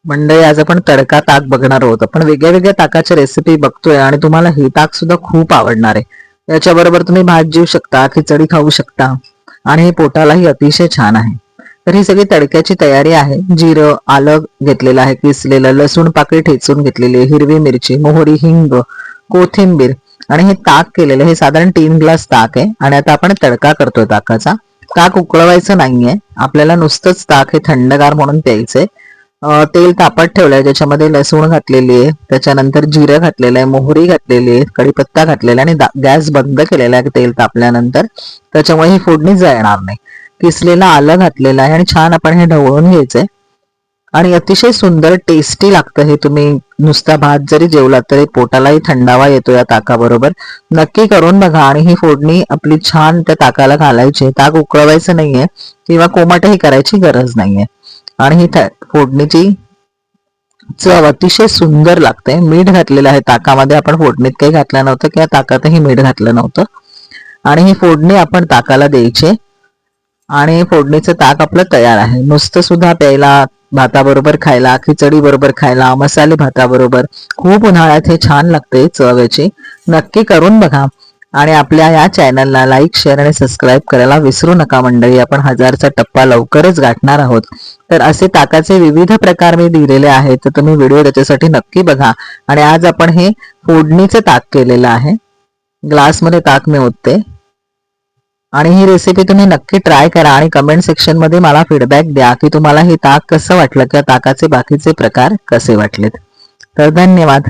मंडळी, आज आपण तडका ताक बघणार आहोत. आपण वेगळ्या वेगळ्या ताकाच्या रेसिपी बघतोय आणि तुम्हाला हे ताक सुद्धा खूप आवडणार आहे. याच्याबरोबर तुम्ही भात जेवू शकता, खिचडी खाऊ शकता आणि हे पोटालाही अतिशय छान आहे. तर ही सगळी तडक्याची तयारी आहे. जिरं, आलं घेतलेलं आहे किसलेलं, लसूण पाकळी ठेचून घेतलेली, हिरवी मिरची, मोहरी, हिंग, कोथिंबीर आणि हे ताक केलेलं. हे साधारण 3 ग्लास ताक आहे आणि आता आपण तडका करतोय ताकाचा. ताक उकळवायचं नाहीये आपल्याला, नुसतंच ताक हे थंडगार म्हणून प्यायचंय. तेल तापत ठेवलंय, ज्याच्यामध्ये लसूण घातलेली आहे, त्याच्यानंतर जिरं घातलेलं आहे, मोहरी घातलेली आहे, कढीपत्ता घातलेला आहे आणि गॅस बंद केलेला आहे तेल तापल्यानंतर. त्याच्यामुळे ही फोडणी जळणार नाही. किसलेलं आलं घातलेलं आहे आणि छान आपण हे ढवळून घ्यायचंय आणि अतिशय सुंदर टेस्टी लागतं हे. तुम्ही नुसता भात जरी जेवलात तरी पोटालाही थंडावा येतो या ताकाबरोबर. नक्की करून बघा आणि ही फोडणी आपली छान त्या ताकाला घालायची. ताक उकळवायचं नाहीये किंवा कोमटही करायची गरज नाहीये आणि ही फोडणीची चव अतिशय सुंदर लागते. मीठ घातलेलं आहे ताकामध्ये, आपण फोडणीत काही घातलं नव्हतं किंवा ताकातही मीठ घातलं नव्हतं. आणि ही फोडणी आपण ताकाला द्यायची आणि फोडणीचं ताक आपलं तयार आहे. नुसतं सुद्धा प्यायला, भाताबरोबर खायला, खिचडी बरोबर खायला, मसाले भाताबरोबर खूप उन्हाळ्यात हे छान लागते चव याची. नक्की करून बघा आणि आपल्या या चॅनलला लाईक, शेअर आणि सबस्क्राईब करायला विसरू नका मंडळी. आपण 1000चा टप्पा लवकरच गाठणार आहोत. तर असे ताकाचे विविध प्रकार मी दिलेले आहेत, तर तुम्ही व्हिडिओ त्याच्यासाठी नक्की बघा. आणि आज आपण हे फोडणीचं ताक केलेलं आहे. ग्लासमध्ये ताक मी ओतते आणि ही रेसिपी तुम्ही नक्की ट्राय करा आणि कमेंट सेक्शन मध्ये मला फीडबॅक द्या की तुम्हाला हे ताक कसं वाटलं किंवा ताकाचे बाकीचे प्रकार कसे वाटलेत. तर धन्यवाद.